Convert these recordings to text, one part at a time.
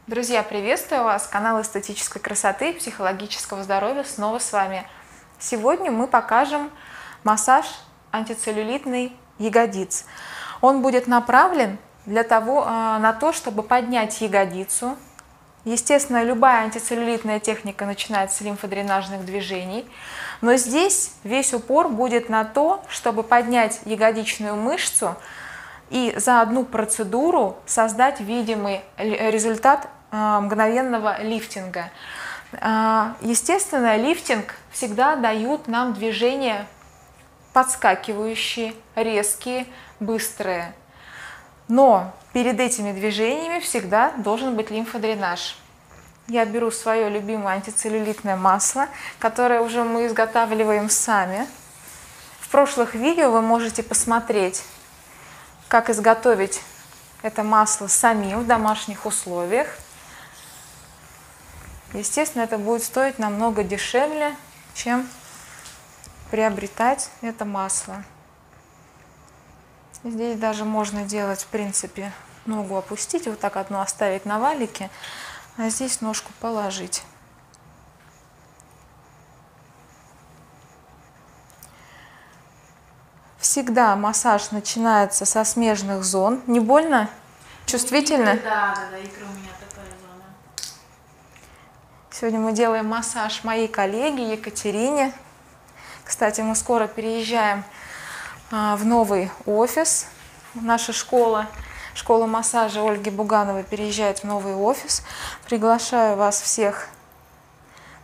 Друзья, приветствую вас! Канал эстетической красоты и психологического здоровья снова с вами. Сегодня мы покажем массаж антицеллюлитный ягодиц. Он будет направлен на то, чтобы поднять ягодицу. Естественно, любая антицеллюлитная техника начинается с лимфодренажных движений, но здесь весь упор будет на то, чтобы поднять ягодичную мышцу и за одну процедуру создать видимый результат мгновенного лифтинга. Естественно, лифтинг всегда дают нам движения подскакивающие, резкие, быстрые. Но перед этими движениями всегда должен быть лимфодренаж. Я беру свое любимое антицеллюлитное масло, которое уже мы изготавливаем сами. В прошлых видео вы можете посмотреть, как изготовить это масло самим в домашних условиях. Естественно, это будет стоить намного дешевле, чем приобретать это масло. Здесь даже можно делать, в принципе, ногу опустить, вот так одну оставить на валике, а здесь ножку положить. Всегда массаж начинается со смежных зон. Не больно? Чувствительно? Да, икры у меня такая зона. Сегодня мы делаем массаж моей коллеге Екатерине. Кстати, мы скоро переезжаем в новый офис. Наша школа массажа Ольги Бугановой переезжает в новый офис. Приглашаю вас всех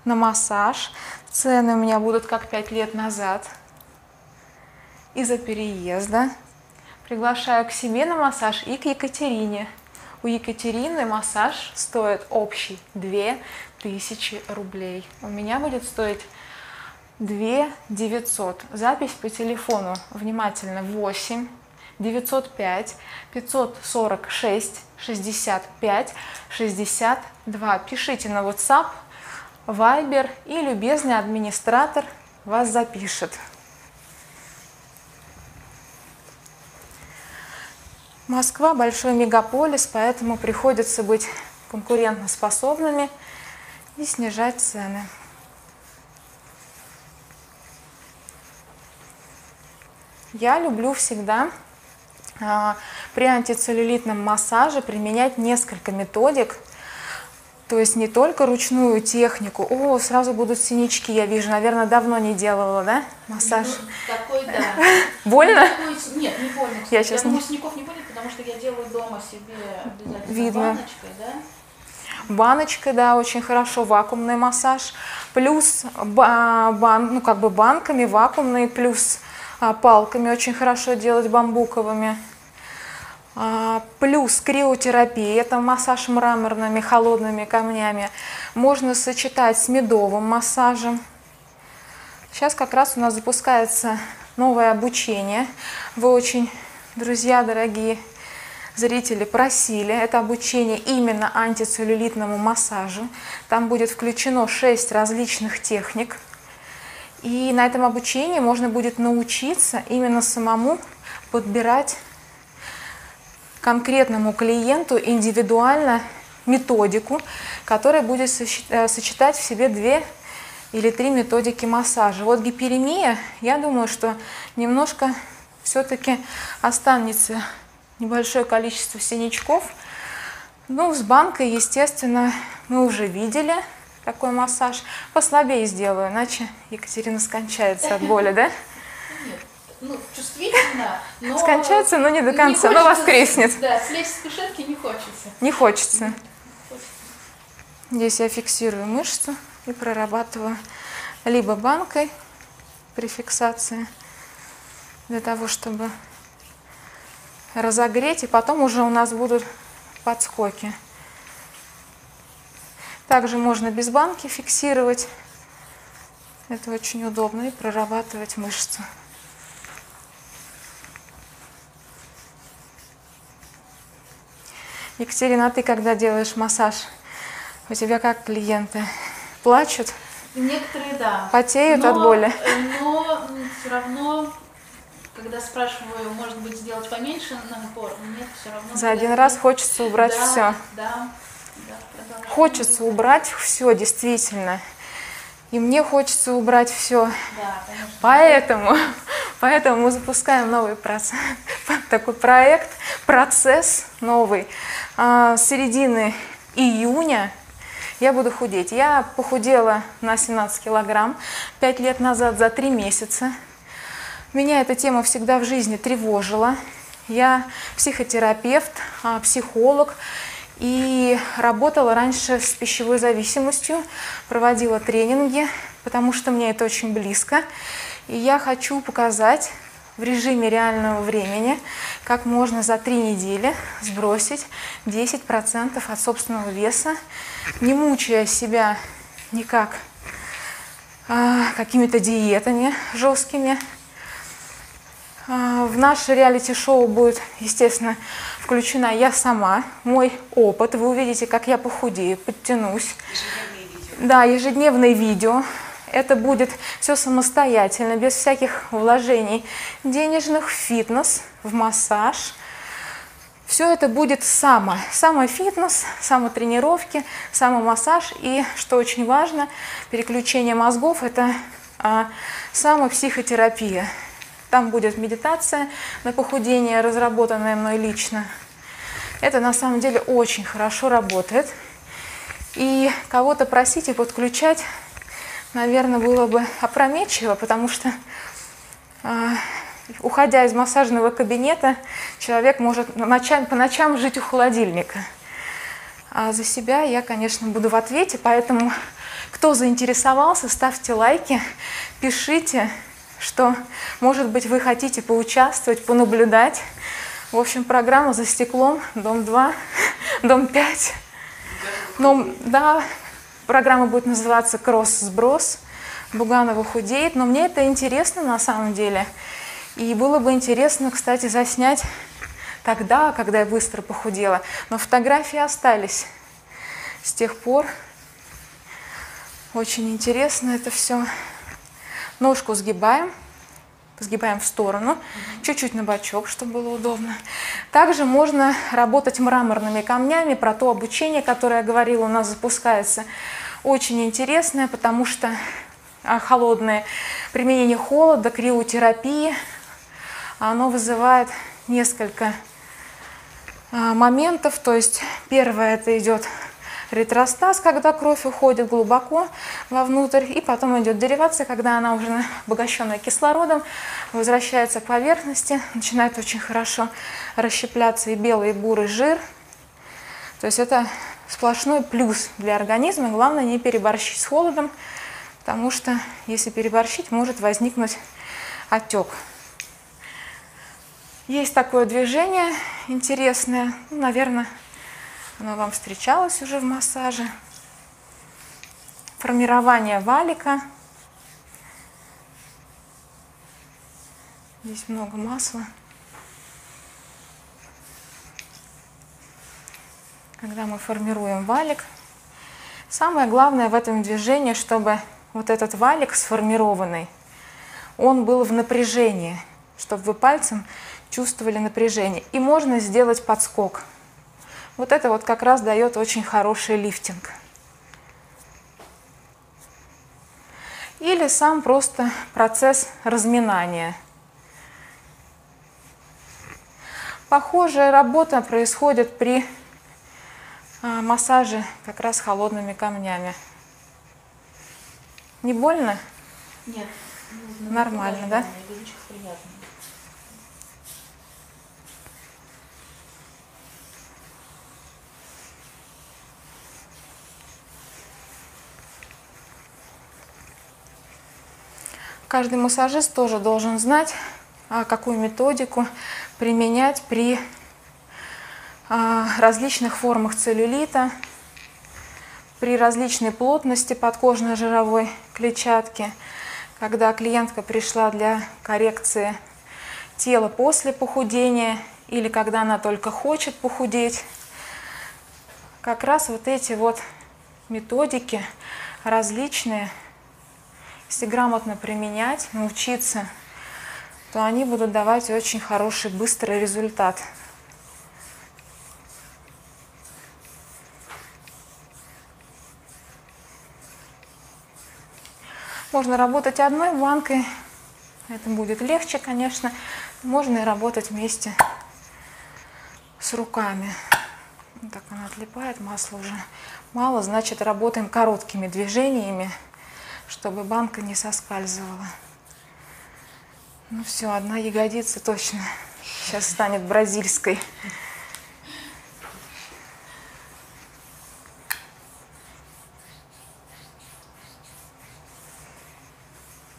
на массаж. Цены у меня будут как 5 лет назад. Из-за переезда. Приглашаю к себе на массаж и к Екатерине. У Екатерины массаж стоит общий 2000 рублей. У меня будет стоить 2900. Запись по телефону внимательно 8 905 546 65 62. Пишите на WhatsApp, Viber, и любезный администратор вас запишет. Москва – большой мегаполис, поэтому приходится быть конкурентоспособными и снижать цены. Я люблю всегда при антицеллюлитном массаже применять несколько методик, то есть не только ручную технику. О, сразу будут синячки, я вижу, наверное, давно не делала, да, массаж? Ну, такой, да. Больно? Нет, не больно. Я сейчас думаю, синяков не будет, потому что я делаю дома себе обязательно видно. баночкой, да? Баночкой, да, очень хорошо, вакуумный массаж, плюс банками вакуумные, плюс палками очень хорошо делать бамбуковыми, плюс криотерапия, это массаж мраморными холодными камнями, можно сочетать с медовым массажем. Сейчас как раз у нас запускается новое обучение. Вы очень, друзья, дорогие зрители, просили это обучение именно антицеллюлитному массажу. Там будет включено 6 различных техник. И на этом обучении можно будет научиться именно самому подбирать конкретному клиенту индивидуально методику, которая будет сочетать в себе 2 или 3 методики массажа. Вот гиперемия, я думаю, что немножко все-таки останется небольшое количество синячков. Ну, с банкой, естественно, мы уже видели такой массаж. Послабее сделаю, иначе Екатерина скончается от боли, да? Нет, ну, чувствительно, но... Скончается, но не до конца, не но хочется, воскреснет. Да, слезть с кушетки не хочется. Не хочется. Здесь я фиксирую мышцу и прорабатываю либо банкой при фиксации, для того, чтобы разогреть, и потом уже у нас будут подскоки. Также можно без банки фиксировать. Это очень удобно, и прорабатывать мышцу. Екатерина, а ты когда делаешь массаж, у тебя как клиенты? Плачут? Некоторые, да. Потеют от боли? Но все равно, когда спрашиваю, может быть, сделать поменьше напор, нет, все равно. За один раз хочется убрать да, все. Да. Да, продолжаем. Хочется убрать все, действительно. И мне хочется убрать все. Да, конечно. Поэтому мы запускаем новый процесс, такой проект, процесс новый. С середины июня я буду худеть. Я похудела на 17 килограмм 5 лет назад за 3 месяца. Меня эта тема всегда в жизни тревожила. Я психотерапевт, психолог и работала раньше с пищевой зависимостью, проводила тренинги, потому что мне это очень близко. И я хочу показать в режиме реального времени, как можно за 3 недели сбросить 10% от собственного веса, не мучая себя никак какими-то диетами жесткими. В наше реалити-шоу будет, естественно, включена я сама, мой опыт. Вы увидите, как я похудею, подтянусь. Ежедневные видео. Да, ежедневные видео. Это будет все самостоятельно, без всяких вложений денежных, в фитнес, в массаж. Все это будет самофитнес, самотренировки, самомассаж. И, что очень важно, переключение мозгов – это самопсихотерапия. Там будет медитация на похудение, разработанная мной лично. Это на самом деле очень хорошо работает. И кого-то просить и подключать, наверное, было бы опрометчиво, потому что, уходя из массажного кабинета, человек может по ночам жить у холодильника. А за себя я, конечно, буду в ответе, поэтому кто заинтересовался, ставьте лайки, пишите, что, может быть, вы хотите поучаствовать, понаблюдать. В общем, программа «За стеклом», дом 2, дом 5. Да, программа будет называться «Кросс-сброс». Буганова худеет, но мне это интересно на самом деле. И было бы интересно, кстати, заснять тогда, когда я быстро похудела. Но фотографии остались с тех пор. Очень интересно это все. Ножку сгибаем в сторону, чуть-чуть на бочок, чтобы было удобно. Также можно работать мраморными камнями. Про то обучение, которое я говорила, у нас запускается. Очень интересное, потому что холодное применение холода, криотерапии, оно вызывает несколько моментов. То есть первое, это идет ретростаз, когда кровь уходит глубоко вовнутрь, и потом идет деривация, когда она уже обогащенная кислородом возвращается к поверхности, начинает очень хорошо расщепляться и белый, и бурый жир. То есть это сплошной плюс для организма. Главное не переборщить с холодом, потому что если переборщить, может возникнуть отек. Есть такое движение интересное, наверное, оно вам встречалось уже в массаже. Формирование валика. Здесь много масла. Когда мы формируем валик, самое главное в этом движении, чтобы вот этот валик сформированный, он был в напряжении, чтобы вы пальцем чувствовали напряжение. И можно сделать подскок. Вот это вот как раз дает очень хороший лифтинг. Или сам просто процесс разминания. Похожая работа происходит при массаже как раз холодными камнями. Не больно? Нет. Нормально, да? Язычок приятный. Каждый массажист тоже должен знать, какую методику применять при различных формах целлюлита, при различной плотности подкожно-жировой клетчатки, когда клиентка пришла для коррекции тела после похудения или когда она только хочет похудеть. Как раз вот эти вот методики различные, если грамотно применять, научиться, то они будут давать очень хороший, быстрый результат. Можно работать одной банкой, это будет легче, конечно. Можно и работать вместе с руками. Вот так она отлипает, масла уже мало, значит, работаем короткими движениями, чтобы банка не соскальзывала. Ну все, одна ягодица точно сейчас станет бразильской.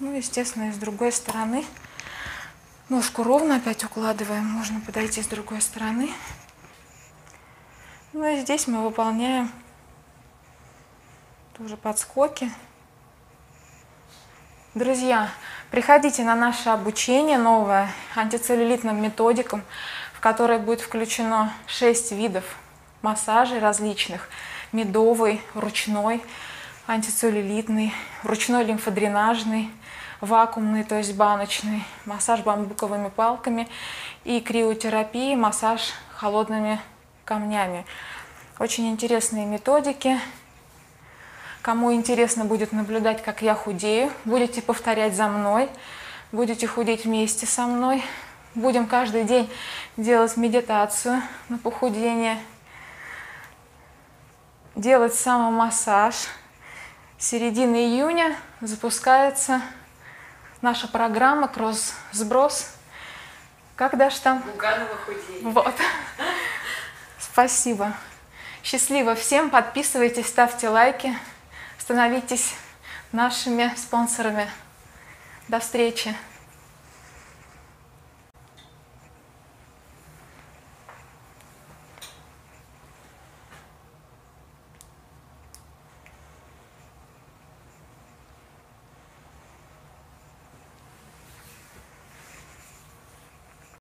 Ну, естественно, и с другой стороны. Ножку ровно опять укладываем. Можно подойти с другой стороны. Ну и здесь мы выполняем тоже подскоки. Друзья, приходите на наше обучение новое антицеллюлитным методикам, в которое будет включено 6 видов массажей различных. Медовый, ручной, антицеллюлитный, ручной лимфодренажный, вакуумный, то есть баночный, массаж бамбуковыми палками и криотерапия, массаж холодными камнями. Очень интересные методики. Кому интересно будет наблюдать, как я худею, будете повторять за мной, будете худеть вместе со мной. Будем каждый день делать медитацию на похудение, делать самомассаж. С середины июня запускается наша программа «Кросс-сброс». Когда ж там? Буганова худеет. Вот. Спасибо. Счастливо всем. Подписывайтесь, ставьте лайки. Становитесь нашими спонсорами. До встречи!